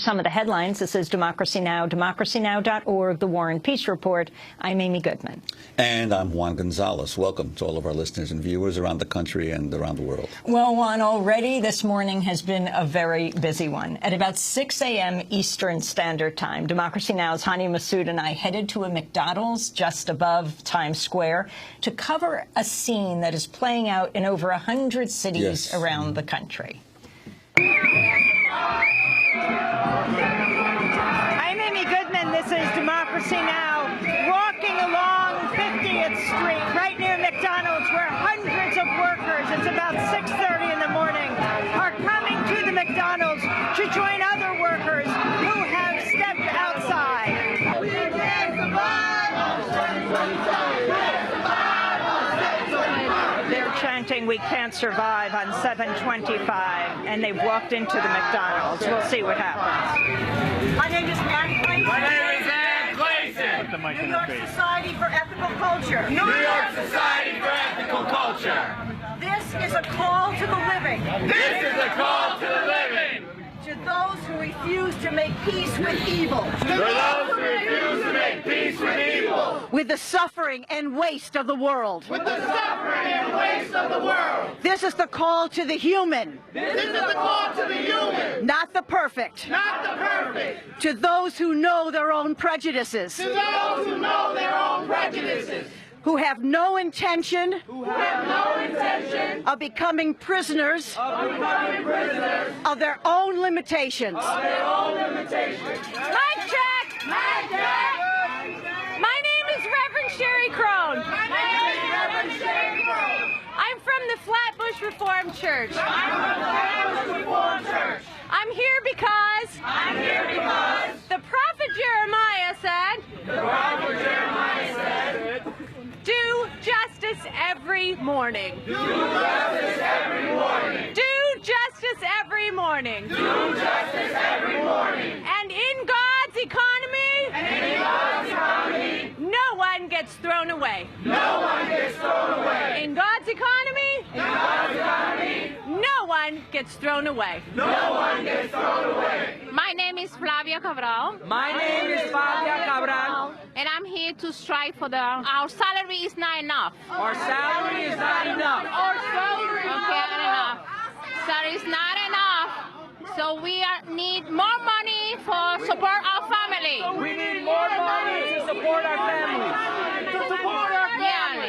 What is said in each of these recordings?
some of the headlines. This is Democracy Now!, democracynow.org, The War and Peace Report. I'm Amy Goodman. And I'm Juan Gonzalez. Welcome to all of our listeners and viewers around the country and around the world. Well, Juan, already this morning has been a very busy one. At about 6 a.m. Eastern Standard Time, Democracy Now!'s Hania Massoud and I headed to a McDonald's just above Times Square to cover a scene that is playing out in over 100 cities around the country. I'm Amy Goodman. This is Democracy Now! Walking along 50th Street, right near McDonald's, where hundreds of workers, it's about 6:30 in the morning, are coming to the McDonald's to join other workers who have stepped outside. We can't survive. They're chanting, "We can't survive" on 725, and they've walked into the McDonald's. We'll see what happens. My name is Ann Clayton. My name is Ann Clayton. New York Society for Ethical Culture. New York Society for Ethical Culture. This is a call to the living. This is a call to the living. To those who refuse to make peace with evil. For those who refuse to make peace with evil. With the suffering and waste of the world. With the suffering and waste of the world. This is the call to the human. This is the call to the human. Not the perfect. Not the perfect. To those who know their own prejudices. To those who know their own prejudices. Who have no intention. Of becoming prisoners. Of their own limitations. Mic check! Mic check! My name is Reverend Sherry Crone. I'm from the Flatbush Reformed Church. I'm here because the prophet Jeremiah said, do justice every morning. Do justice every morning. Do justice every morning. Do justice every morning. And in God's economy, no one gets thrown away. No one gets thrown away. In God's economy, no one gets thrown away. No one gets thrown away. My name is Flavia Cabral. My name is Flavia Cabral. And I'm here to strive for our salary is not enough. Our salary is not enough. Salary is not enough. So we need more money for support our family. We need more money to support our families.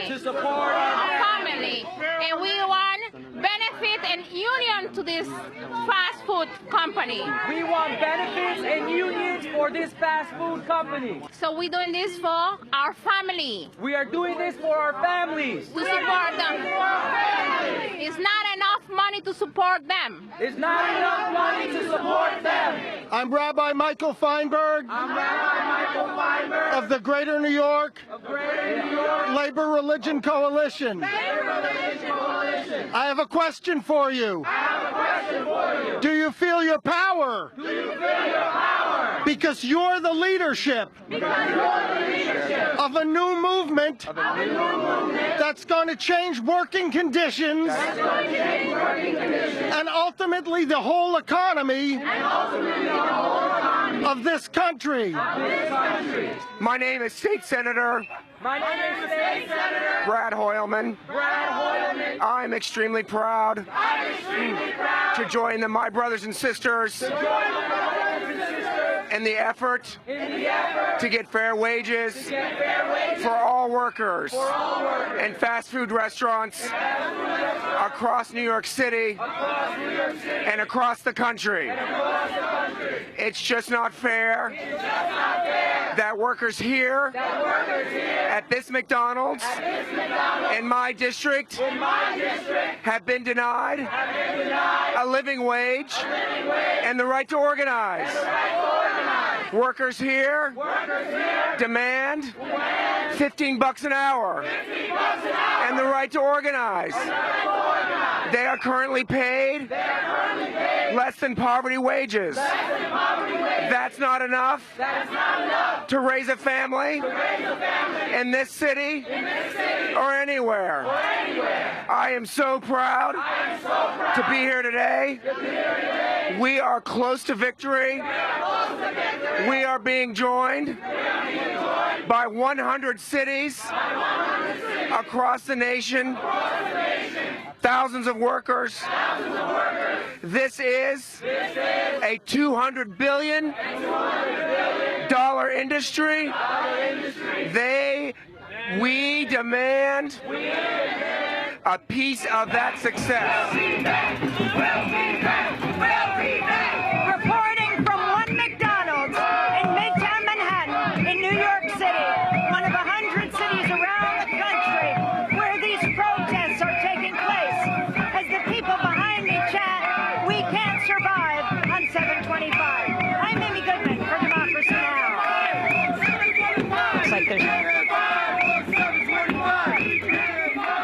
To support our family. And we want benefit and union to this fast food company. We want benefits and unions for this fast food company. So we're doing this for our family. We are doing this for our families. To support them. It's not enough money to support them. It's not enough money to support them. I'm Rabbi Michael Feinberg. Of the Greater New York Labor Religion Coalition. I have a question for you. Do you feel your power? Because you're the leadership of a new movement that's going to change working conditions and ultimately the whole economy of this country. My name is State Senator Brad Hoylman. I'm extremely proud to join my brothers and sisters in the effort to get fair wages for all workers in fast food restaurants across New York City and across the country. It's just not fair that workers here at this McDonald's in my district have been denied a living wage and the right to organize. Workers here demand $15 an hour and the right to organize. They are currently paid less than poverty wages. That's not enough to raise a family in this city or anywhere. I am so proud to be here today We are close to victory. We are being joined by 100 cities across the nation, thousands of workers. This is a $200 billion industry. We demand a piece of that success. Reporting from one McDonald's in Midtown Manhattan in New York City, one of 100 cities around the country where these protests are taking place. As the people behind me chat, we can't survive on 725. I'm Amy Goodman for Democracy Now! Looks like there's...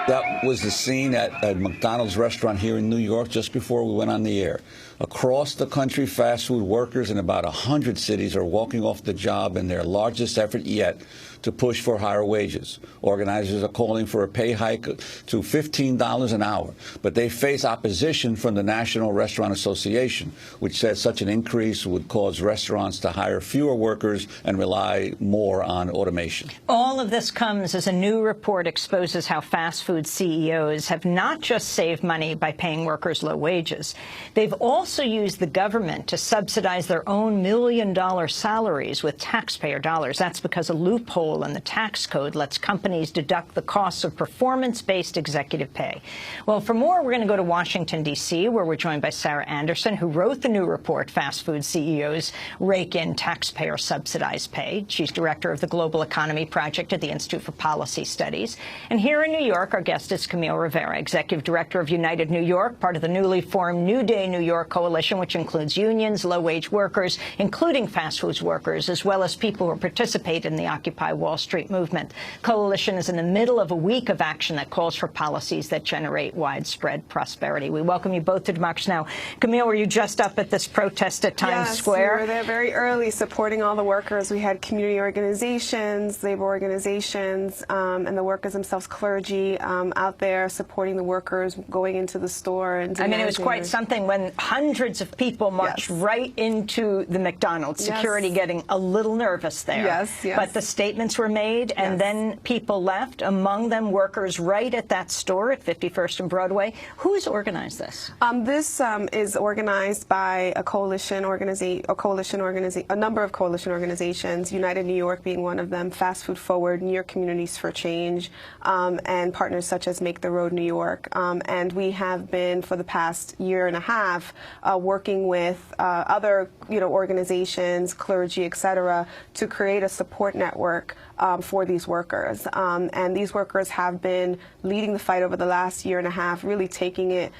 That was the scene at a McDonald's restaurant here in New York just before we went on the air. Across the country, fast food workers in about 100 cities are walking off the job in their largest effort yet to push for higher wages. Organizers are calling for a pay hike to $15 an hour, but they face opposition from the National Restaurant Association, which says such an increase would cause restaurants to hire fewer workers and rely more on automation. All of this comes as a new report exposes how fast food CEOs have not just saved money by paying workers low wages. They've also used the government to subsidize their own million-dollar salaries with taxpayer dollars. That's because a loophole in the tax code lets companies deduct the costs of performance-based executive pay. Well, for more, we're going to go to Washington, D.C., where we're joined by Sarah Anderson, who wrote the new report, Fast Food CEOs Rake in Taxpayer-Subsidized Pay. She's director of the Global Economy Project at the Institute for Policy Studies. And here in New York, our guest is Camille Rivera, executive director of United New York, part of the newly formed New Day New York coalition, which includes unions, low-wage workers, including fast food workers, as well as people who participate in the Occupy Wall Street movement. Coalition is in the middle of a week of action that calls for policies that generate widespread prosperity. We welcome you both to Democracy Now! Camille, were you just up at this protest at Times Square? Yes, we were there very early supporting all the workers. We had community organizations, labor organizations, and the workers themselves, clergy, out there supporting the workers, going into the store. And I mean, it was quite something when hundreds of people marched right into the McDonald's, security getting a little nervous there. Yes. But the statements were made, and then people left, among them workers right at that store at 51st and Broadway. Who's organized this? This is organized by a number of coalition organizations, United New York being one of them, Fast Food Forward, New York Communities for Change, and partners such as Make the Road New York. And we have been, for the past year and a half, working with other organizations, clergy, et cetera, to create a support network for these workers. And these workers have been leading the fight over the last year and a half, really taking it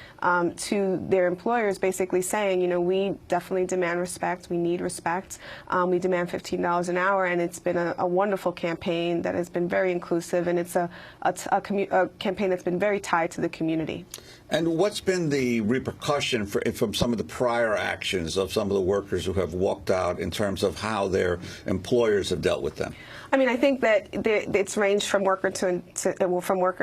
to their employers, basically saying, we definitely demand respect, we need respect, we demand $15 an hour, and it's been a wonderful campaign that has been very inclusive, and it's a campaign that's been very tied to the community. And what's been the repercussion from some of the prior actions of some of the workers who have walked out in terms of how their employers have dealt with them? I mean, I think that it's ranged from worker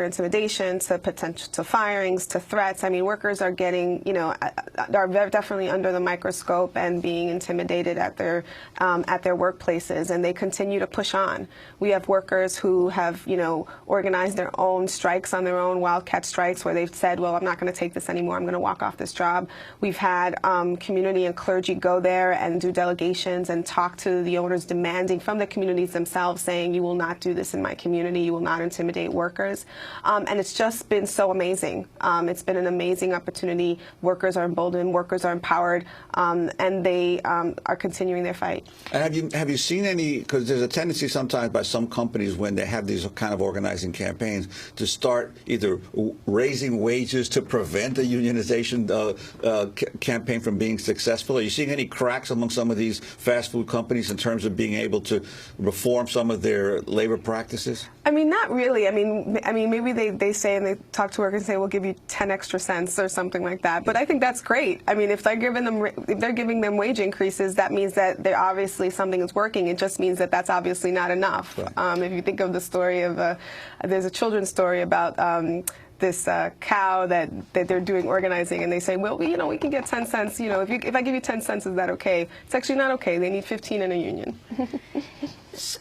intimidation to potential firings to threats. I mean, workers are getting, are definitely under the microscope and being intimidated at their workplaces, and they continue to push on. We have workers who have, organized their own strikes on their own, wildcat strikes, where they've said, well, I'm not going to take this anymore. I'm going to walk off this job. We've had community and clergy go there and do delegations and talk to the owners, demanding from the communities themselves, saying, you will not do this in my community, you will not intimidate workers. And it's just been so amazing. It's been an amazing opportunity. Workers are emboldened, workers are empowered, and they are continuing their fight. And have you seen any, because there's a tendency sometimes by some companies when they have these kind of organizing campaigns to start either raising wages to prevent the unionization campaign from being successful? Are you seeing any cracks among some of these fast food companies in terms of being able to reform some of their labor practices? I mean, not really. I mean, maybe they say, and they talk to workers and say, we'll give you 10 extra cents or something like that. But I think that's great. I mean, if they're giving them wage increases, that means that they're obviously something is working. It just means that that's obviously not enough. Right. If you think of the story of there's a children's story about this cow that they're doing organizing, and they say, well, you know, we can get 10 cents. You know, if I give you 10 cents, is that okay? It's actually not okay. They need 15 in a union.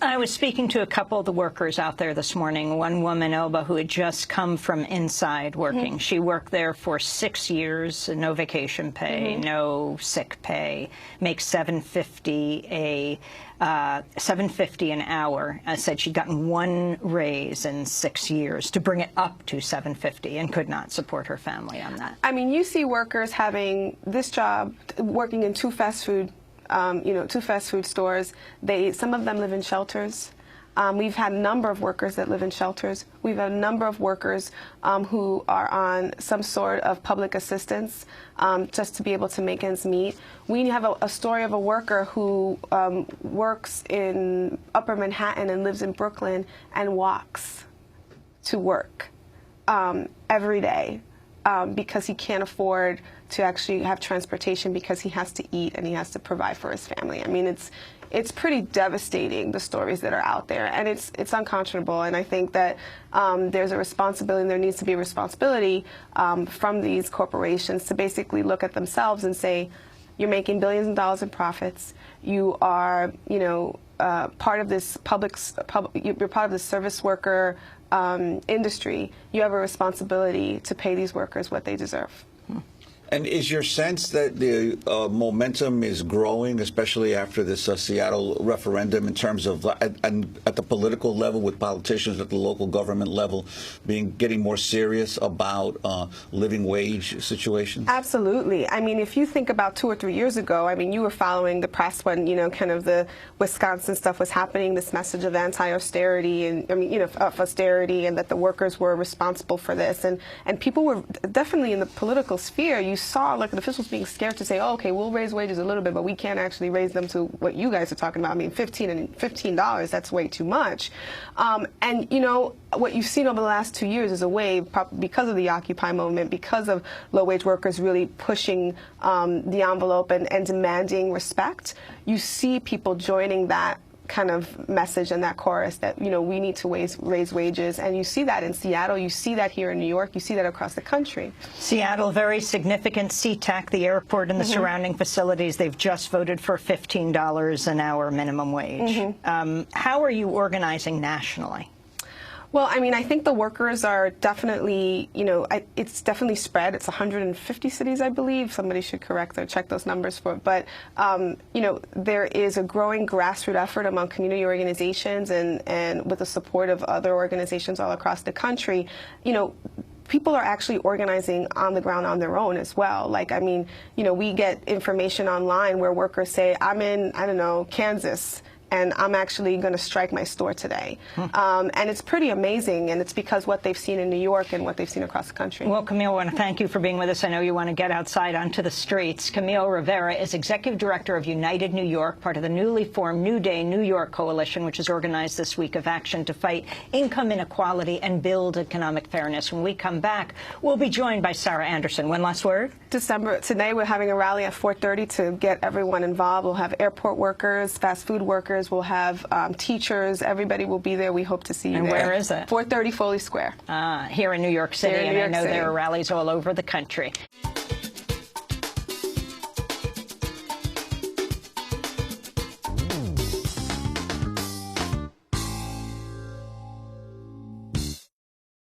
I was speaking to a couple of the workers out there this morning. One woman, Elba, who had just come from inside working. She worked there for 6 years, no vacation pay, no sick pay, makes $7.50 an hour. I said she'd gotten one raise in 6 years to bring it up to $7.50 and could not support her family on that. I mean, you see workers having this job, working in two fast food stores. Some of them live in shelters. We've had a number of workers that live in shelters. We've had a number of workers who are on some sort of public assistance just to be able to make ends meet. We have a story of a worker who works in Upper Manhattan and lives in Brooklyn and walks to work every day because he can't afford to actually have transportation because he has to eat and he has to provide for his family. I mean, it's pretty devastating, the stories that are out there, and it's unconscionable. And I think that there's a responsibility, and there needs to be a responsibility from these corporations to basically look at themselves and say, you're making billions of dollars in profits. You are, you know, part of this you're part of the service worker industry. You have a responsibility to pay these workers what they deserve. And is your sense that the momentum is growing, especially after this Seattle referendum, in terms of at the political level, with politicians at the local government level getting more serious about living wage situations? Absolutely. I mean, if you think about 2 or 3 years ago, I mean, you were following the press when, you know, kind of the Wisconsin stuff was happening, this message of anti-austerity and, I mean, you know, of austerity, and that the workers were responsible for this. And people were definitely in the political sphere. You saw like officials being scared to say, oh, okay, we'll raise wages a little bit, but we can't actually raise them to what you guys are talking about. I mean, $15, that's way too much. And, you know, what you've seen over the last 2 years is a wave, because of the Occupy movement, because of low-wage workers really pushing the envelope and demanding respect. You see people joining that kind of message and that chorus that, you know, we need to raise wages. And you see that in Seattle. You see that here in New York. You see that across the country. Seattle, very significant. SeaTac, the airport and the surrounding facilities, they've just voted for $15 an hour minimum wage. How are you organizing nationally? Well, I mean, I think the workers are definitely, you know, it's definitely spread. It's 150 cities, I believe. Somebody should correct or check those numbers for it. But, you know, there is a growing grassroots effort among community organizations and with the support of other organizations all across the country. You know, people are actually organizing on the ground on their own as well. Like, I mean, you know, we get information online where workers say, I'm in, I don't know, Kansas, and I'm actually going to strike my store today. And it's pretty amazing, and it's because what they've seen in New York and what they've seen across the country. Well, Camille, I want to thank you for being with us. I know you want to get outside onto the streets. Camille Rivera is Executive Director of United New York, part of the newly formed New Day New York Coalition, which has organized this week of action to fight income inequality and build economic fairness. When we come back, we'll be joined by Sarah Anderson. One last word? Today we're having a rally at 4:30 to get everyone involved. We'll have airport workers, fast food workers, we'll have teachers. Everybody will be there. We hope to see you there. And where is it? 430 Foley Square. Here in New York City, and I know there are rallies all over the country.